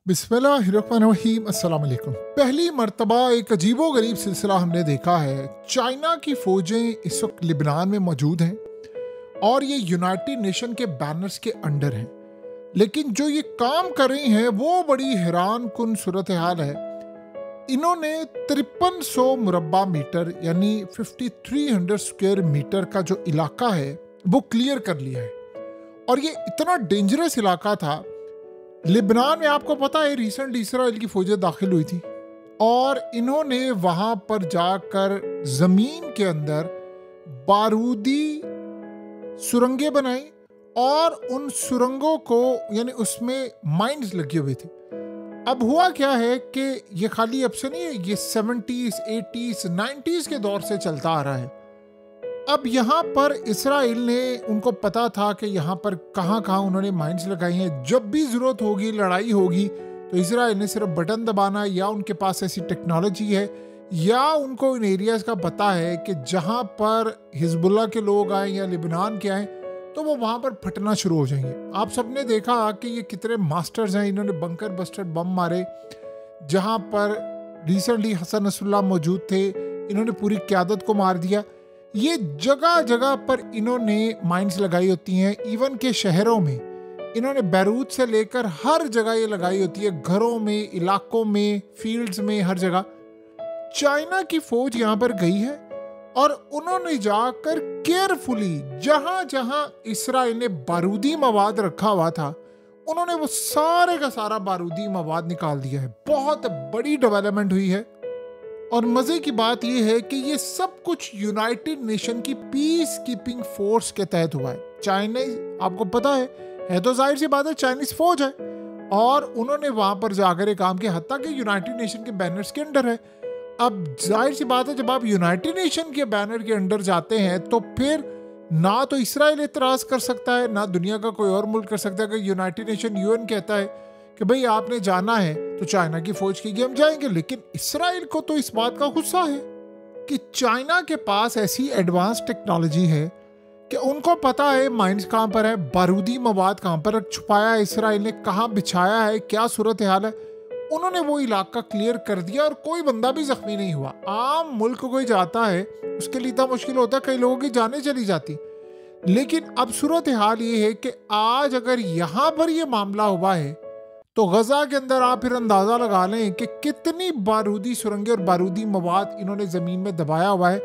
बिस्मिल्लाहिर्रहमानिर्रहीम अस्सलाम वालेकुम। पहली मर्तबा एक अजीबो गरीब सिलसिला हमने देखा है। चाइना की फौजें इस वक्त लिबनान में मौजूद हैं और ये यूनाइटेड नेशन के बैनर्स के अंडर हैं, लेकिन जो ये काम कर रही हैं वो बड़ी हैरान कुन सूरत हाल है। इन्होंने 5300 मुरब्बा मीटर यानी 5300 स्क्वायर मीटर का जो इलाका है वो क्लियर कर लिया है और ये इतना डेंजरस इलाका था। लिबनान में आपको पता है रिसेंटली इसराइल की फौजें दाखिल हुई थी और इन्होंने वहां पर जाकर जमीन के अंदर बारूदी सुरंगें बनाई और उन सुरंगों को यानी उसमें माइंस लगे हुए थे। अब हुआ क्या है कि ये खाली अब से नहीं है, ये 70s, 80s, 90s के दौर से चलता आ रहा है। अब यहाँ पर इसराइल ने उनको पता था कि यहाँ पर कहाँ कहाँ उन्होंने माइंस लगाई हैं। जब भी ज़रूरत होगी, लड़ाई होगी, तो इसराइल ने सिर्फ बटन दबाना, या उनके पास ऐसी टेक्नोलॉजी है या उनको इन एरियाज़ का पता है कि जहाँ पर हिजबुल्लाह के लोग आए या लिबनान के आए तो वो वहाँ पर फटना शुरू हो जाएंगे। आप सबने देखा कि ये कितने मास्टर्स हैं, इन्होंने बंकर बस्टर बम मारे। जहाँ पर रिसेंटली हसन नसरुल्लाह मौजूद थे, इन्होंने पूरी क़यादत को मार दिया। ये जगह जगह पर इन्होंने माइंस लगाई होती हैं। इवन के शहरों में इन्होंने बैरूत से लेकर हर जगह ये लगाई होती है, घरों में, इलाकों में, फील्ड्स में, हर जगह। चाइना की फौज यहाँ पर गई है और उन्होंने जाकर केयरफुली जहां जहां इसराइल ने बारूदी मवाद रखा हुआ था, उन्होंने वो सारे का सारा बारूदी मवाद निकाल दिया है। बहुत बड़ी डेवलपमेंट हुई है और मजे की बात यह है कि ये सब कुछ यूनाइटेड नेशन की पीस कीपिंग फोर्स के तहत हुआ है। चाइनीज, आपको पता है तो जाहिर सी बात है चाइनीज फौज है और उन्होंने वहां पर जाकर एक काम किया, हत्ता कि यूनाइटेड नेशन के बैनर्स के अंडर है। अब जाहिर सी बात है जब आप यूनाइटेड नेशन के बैनर के अंडर जाते हैं तो फिर ना तो इसराइल एतराज कर सकता है, ना दुनिया का कोई और मुल्क कर सकता है। कि यूनाइटेड नेशन यूएन कहता है कि भाई आपने जाना है तो चाइना की फौज की हम जाएंगे, लेकिन इसराइल को तो इस बात का गुस्सा है कि चाइना के पास ऐसी एडवांस टेक्नोलॉजी है कि उनको पता है माइंस कहां पर है, बारूदी मवाद कहां पर छुपाया है, इसराइल ने कहां बिछाया है, क्या सूरत हाल है। उन्होंने वो इलाका क्लियर कर दिया और कोई बंदा भी जख्मी नहीं हुआ। आम मुल्क कोई जाता है उसके लिए इतना मुश्किल होता है, कई लोगों की जानें चली जाती। लेकिन अब सूरत हाल ये है कि आज अगर यहां पर ये मामला हुआ है तो गजा के अंदर आप फिर अंदाजा लगा लें कि कितनी बारूदी सुरंगें और बारूदी मवाद इन्होंने जमीन में दबाया हुआ है।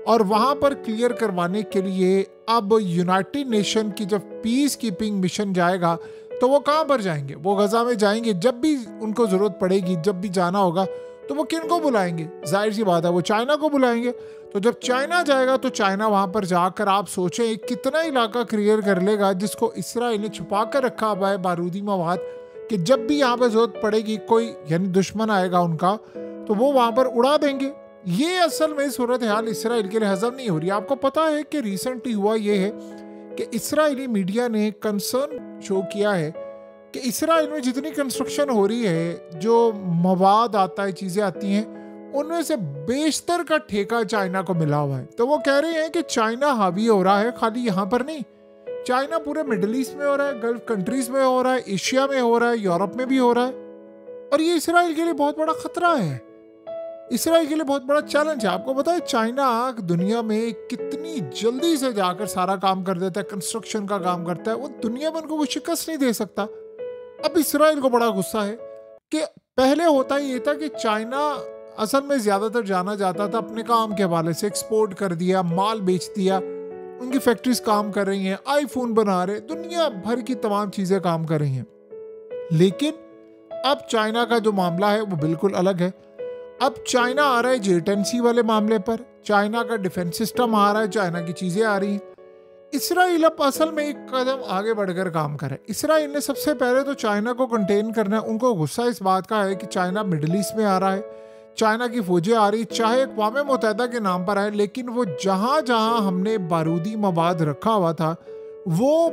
और वहां पर क्लियर करवाने के लिए अब यूनाइटेड नेशन की जब पीस कीपिंग मिशन जाएगा तो वो कहां पर जाएंगे? वो गजा में जाएंगे। जब भी उनको जरूरत पड़ेगी, जब भी जाना होगा तो वो किन को बुलाएंगे? जाहिर सी बात है वो चाइना को बुलाएंगे। तो जब चाइना जाएगा तो चाइना वहां पर जाकर आप सोचें कितना इलाका क्लियर कर लेगा जिसको इसराइल ने छुपा कर रखा हुआ है बारूदी मवाद, कि जब भी यहाँ पर जरूरत पड़ेगी, कोई यानी दुश्मन आएगा उनका, तो वो वहां पर उड़ा देंगे। ये असल में सूरत हाल इसराइल के लिए हजम नहीं हो रही। आपको पता है कि रिसेंटली हुआ ये है कि इसराइली मीडिया ने कंसर्न शो किया है कि इसराइल में जितनी कंस्ट्रक्शन हो रही है, जो मवाद आता है, चीजें आती हैं, उनमें से बेशतर का ठेका चाइना को मिला हुआ है। तो वो कह रहे हैं कि चाइना हावी हो रहा है, खाली यहाँ पर नहीं, चाइना पूरे मिडिल ईस्ट में हो रहा है, गल्फ कंट्रीज में हो रहा है, एशिया में हो रहा है, यूरोप में भी हो रहा है। और ये इसराइल के लिए बहुत बड़ा खतरा है, इसराइल के लिए बहुत बड़ा चैलेंज है। आपको पता है चाइना दुनिया में कितनी जल्दी से जाकर सारा काम कर देता है, कंस्ट्रक्शन का काम करता है, वो दुनिया में उनको कोई शिकस्त नहीं दे सकता। अब इसराइल को बड़ा गुस्सा है कि पहले होता ये था कि चाइना असल में ज्यादातर जाना जाता था अपने काम के हवाले से, एक्सपोर्ट कर दिया, माल बेच दिया, उनकी फैक्ट्रीज काम कर रही हैं, आईफोन बना रहे, दुनिया भर की तमाम चीजें काम कर रही हैं। लेकिन अब चाइना का जो मामला है वो बिल्कुल अलग है। अब चाइना आ रहा है J-10C वाले मामले पर, चाइना का डिफेंस सिस्टम आ रहा है, चाइना की चीजें आ रही हैं। इसराइल अब असल में एक कदम आगे बढ़कर काम करे। इसराइल ने सबसे पहले तो चाइना को कंटेन करना है। उनको गुस्सा इस बात का है कि चाइना मिडिल ईस्ट में आ रहा है, चाइना की फौजें आ रही, चाहे अक़वाम मुत्तहिदा के नाम पर आए, लेकिन वो जहां जहां हमने बारूदी मवाद रखा हुआ था वो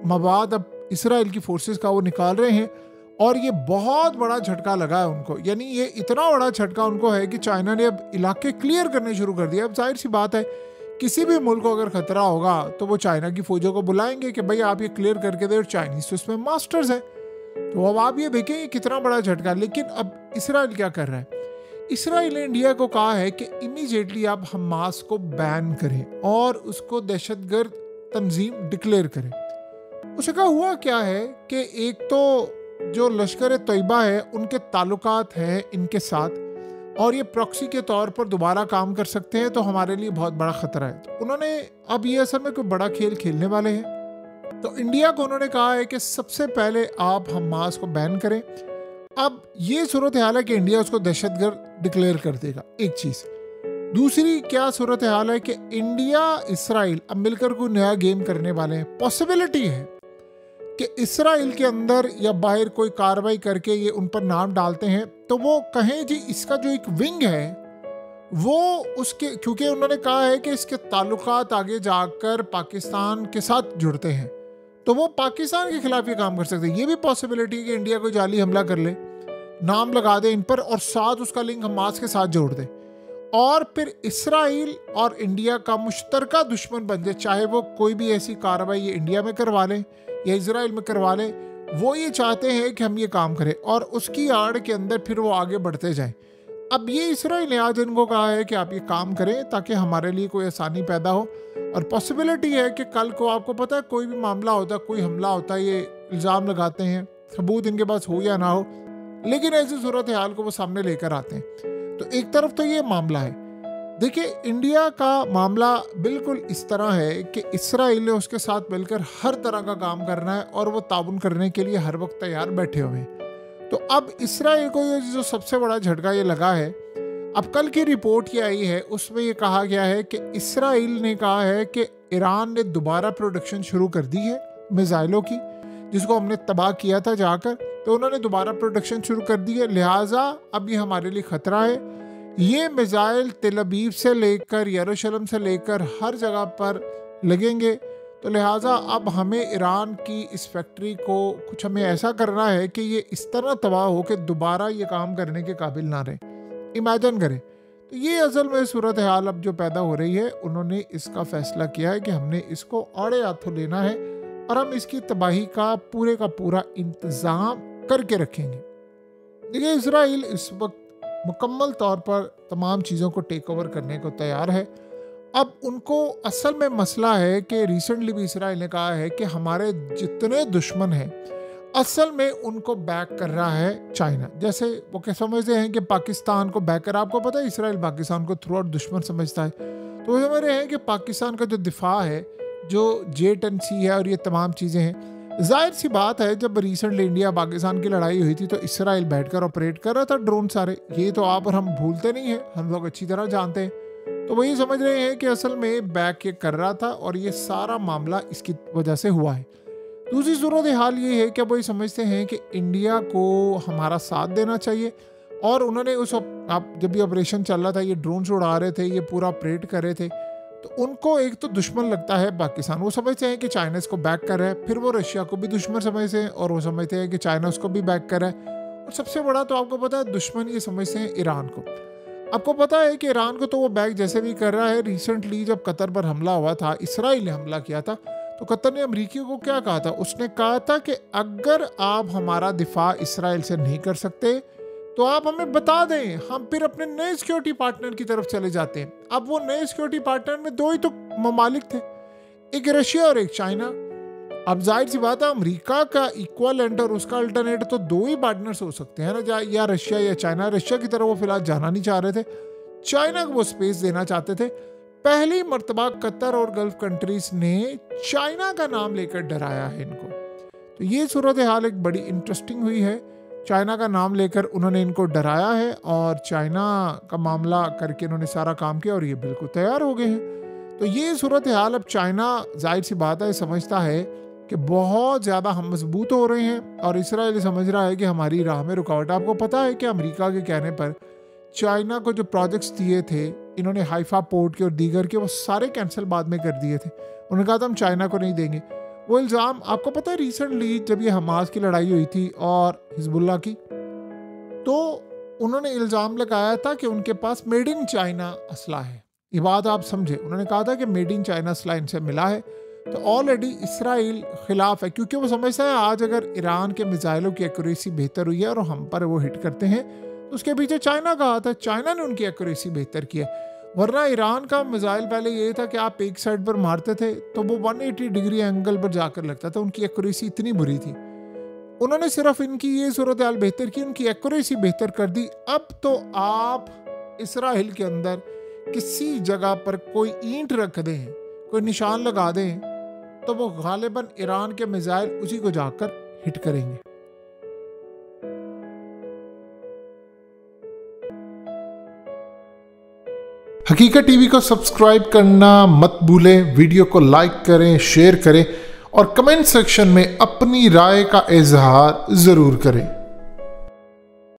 मवाद अब इसराइल की फोर्सेस का वो निकाल रहे हैं। और ये बहुत बड़ा झटका लगा है उनको, यानी ये इतना बड़ा झटका उनको है कि चाइना ने अब इलाके क्लियर करने शुरू कर दिया। अब जाहिर सी बात है किसी भी मुल्क को अगर खतरा होगा तो वो चाइना की फौजों को बुलाएंगे कि भाई आप ये क्लियर करके दे, और चाइनीज तो इसमें मास्टर्स है। तो अब आप ये देखें ये कितना बड़ा झटका। लेकिन अब इसराइल क्या कर रहा है? इसराइल ने इंडिया को कहा है कि इमीडिएटली आप हमास को बैन करें और उसको दहशतगर्द तंजीम डिक्लेयर करें। उससे कहा हुआ क्या है कि एक तो जो लश्कर तैयबा है उनके ताल्लुकात हैं इनके साथ, और ये प्रॉक्सी के तौर पर दोबारा काम कर सकते हैं, तो हमारे लिए बहुत बड़ा खतरा है। तो उन्होंने अब ये असल में कोई बड़ा खेल खेलने वाले हैं। तो इंडिया को उन्होंने कहा है कि सबसे पहले आप हमास को बैन करें। अब ये सूरत हाल है कि इंडिया उसको दहशतगर्द डिक्लेयर कर देगा, एक चीज़। दूसरी क्या सूरत हाल है कि इंडिया इसराइल अब मिलकर कोई नया गेम करने वाले हैं। पॉसिबिलिटी है कि इसराइल के अंदर या बाहर कोई कार्रवाई करके ये उन पर नाम डालते हैं, तो वो कहें जी इसका जो एक विंग है वो उसके, क्योंकि उन्होंने कहा है कि इसके ताल्लुकात आगे जाकर पाकिस्तान के साथ जुड़ते हैं, तो वो पाकिस्तान के खिलाफ ये काम कर सकते हैं। ये भी पॉसिबिलिटी है कि इंडिया कोई जाली हमला कर ले, नाम लगा दे इन पर और साथ उसका लिंक हमास के साथ जोड़ दे, और फिर इसराइल और इंडिया का मुश्तरका दुश्मन बन जाए। चाहे वो कोई भी ऐसी कार्रवाई ये इंडिया में करवा लें या इसराइल में करवा लें, वो ये चाहते हैं कि हम ये काम करें और उसकी आड़ के अंदर फिर वो आगे बढ़ते जाएं। अब ये इसराइल ने आज इनको कहा है कि आप ये काम करें ताकि हमारे लिए कोई आसानी पैदा हो। और पॉसिबिलिटी है कि कल को आपको पता है कोई भी मामला होता है, कोई हमला होता है, ये इल्ज़ाम लगाते हैं, सबूत इनके पास हो या ना हो, लेकिन ऐसी सूरत हाल को वो सामने लेकर आते हैं। तो एक तरफ तो ये मामला है। देखिए इंडिया का मामला बिल्कुल इस तरह है कि इसराइल ने उसके साथ मिलकर हर तरह का काम करना है और वो ताउन करने के लिए हर वक्त तैयार बैठे हुए हैं। तो अब इसराइल को ये जो सबसे बड़ा झटका ये लगा है, अब कल की रिपोर्ट ये आई है उसमें ये कहा गया है कि इसराइल ने कहा है कि ईरान ने दोबारा प्रोडक्शन शुरू कर दी है मिसाइलों की, जिसको हमने तबाह किया था जाकर, तो उन्होंने दोबारा प्रोडक्शन शुरू कर दी है। लिहाजा अब ये हमारे लिए खतरा है। ये मिसाइल तेल अवीव से लेकर यरूशलेम से लेकर हर जगह पर लगेंगे, तो लिहाजा अब हमें ईरान की इस फैक्ट्री को कुछ हमें ऐसा करना है कि ये इस तरह तबाह हो कि दोबारा ये काम करने के काबिल ना रहे। इमेजिन करें। तो ये असल में सूरत हाल अब जो पैदा हो रही है, उन्होंने इसका फैसला किया है कि हमने इसको आड़े हाथों लेना है और हम इसकी तबाही का पूरा इंतज़ाम करके रखेंगे। देखिए इसराइल इस वक्त मुकम्मल तौर पर तमाम चीज़ों को टेक ओवर करने को तैयार है। अब उनको असल में मसला है कि रिसेंटली भी इसराइल ने कहा है कि हमारे जितने दुश्मन हैं असल में उनको बैक कर रहा है चाइना। जैसे वो क्या समझते हैं कि पाकिस्तान को बैक कर, आपको पता है इसराइल पाकिस्तान को थ्रू आउट दुश्मन समझता है, तो वो समझ रहे हैं कि पाकिस्तान का जो दिफा है, जो JTNC है और ये तमाम चीज़ें हैं, जाहिर सी बात है जब रिसेंटली इंडिया पाकिस्तान की लड़ाई हुई थी तो इसराइल बैठकर ऑपरेट कर रहा था ड्रोन सारे। ये तो आप और हम भूलते नहीं हैं, हम लोग अच्छी तरह जानते हैं। तो वही समझ रहे हैं कि असल में बैक ये कर रहा था और ये सारा मामला इसकी वजह से हुआ है। दूसरी सूरत हाल ये है कि वही समझते हैं कि इंडिया को हमारा साथ देना चाहिए, और उन्होंने आप जब ये ऑपरेशन चल रहा था, ये ड्रोन उड़ा रहे थे, ये पूरा ऑपरेट कर रहे थे, तो उनको एक तो दुश्मन लगता है पाकिस्तान। वो समझते हैं कि चाइना इसको बैक कर रहा है, फिर वो रशिया को भी दुश्मन समझते हैं और वो समझते हैं कि चाइना उसको भी बैक कर रहा है, और सबसे बड़ा तो आपको पता है दुश्मन ये समझते हैं ईरान को। आपको पता है कि ईरान को तो वो बैक जैसे भी कर रहा है। रिसेंटली जब कतर पर हमला हुआ था, इसराइल ने हमला किया था, तो कतर ने अमरीकियों को क्या कहा था? उसने कहा था कि अगर आप हमारा दिफा इसराइल से नहीं कर सकते तो आप हमें बता दें, हम फिर अपने नए सिक्योरिटी पार्टनर की तरफ चले जाते हैं। अब वो नए सिक्योरिटी पार्टनर में दो ही तो ममालिक थे, एक रशिया और एक चाइना। अब जाहिर सी बात है अमेरिका का इक्वलेंट और उसका अल्टरनेट तो दो ही पार्टनर्स हो सकते हैं ना, या रशिया या चाइना। रशिया की तरफ वो फिलहाल जाना नहीं चाह रहे थे, चाइना को वो स्पेस देना चाहते थे। पहली मर्तबा कतर और गल्फ कंट्रीज ने चाइना का नाम लेकर डराया है इनको। तो ये सूरत हाल एक बड़ी इंटरेस्टिंग हुई है। चाइना का नाम लेकर उन्होंने इनको डराया है और चाइना का मामला करके इन्होंने सारा काम किया और ये बिल्कुल तैयार हो गए हैं। तो ये सूरत हाल, अब चाइना जाहिर सी बात है समझता है कि बहुत ज़्यादा हम मजबूत हो रहे हैं और इसराइल समझ रहा है कि हमारी राह में रुकावट। आपको पता है कि अमेरिका के कहने पर चाइना को जो प्रोजेक्ट्स दिए थे इन्होंने, हाइफा पोर्ट के और दीगर के, वो सारे कैंसिल बाद में कर दिए थे। उन्होंने कहा था हम चाइना को नहीं देंगे। वो इल्ज़ाम आपको पता है रिसेंटली जब ये हमास की लड़ाई हुई थी और हिजबुल्लाह की, तो उन्होंने इल्ज़ाम लगाया था कि उनके पास मेड इन चाइना असला है। ये बात आप समझे, उन्होंने कहा था कि मेड इन चाइना असला इनसे मिला है। तो ऑलरेडी इसराइल खिलाफ है, क्योंकि वो समझता है आज अगर ईरान के मिसाइलों की एक्यूरेसी बेहतर हुई है और हम पर वो हिट करते हैं तो उसके पीछे चाइना का हाथ है। चाइना ने उनकी एक्यूरेसी बेहतर की है, वरना ईरान का मिसाइल पहले ये था कि आप एक साइड पर मारते थे तो वो 180 डिग्री एंगल पर जाकर लगता था, उनकी एक्यूरेसी इतनी बुरी थी। उन्होंने सिर्फ इनकी ये सूरत हाल बेहतर की, उनकी एक्यूरेसी बेहतर कर दी। अब तो आप इसराइल के अंदर किसी जगह पर कोई ईंट रख दें, कोई निशान लगा दें, तो वो गालिबन ईरान के मिसाइल उसी को जाकर हिट करेंगे। हकीकत टीवी को सब्सक्राइब करना मत भूलें, वीडियो को लाइक करें, शेयर करें और कमेंट सेक्शन में अपनी राय का इजहार जरूर करें।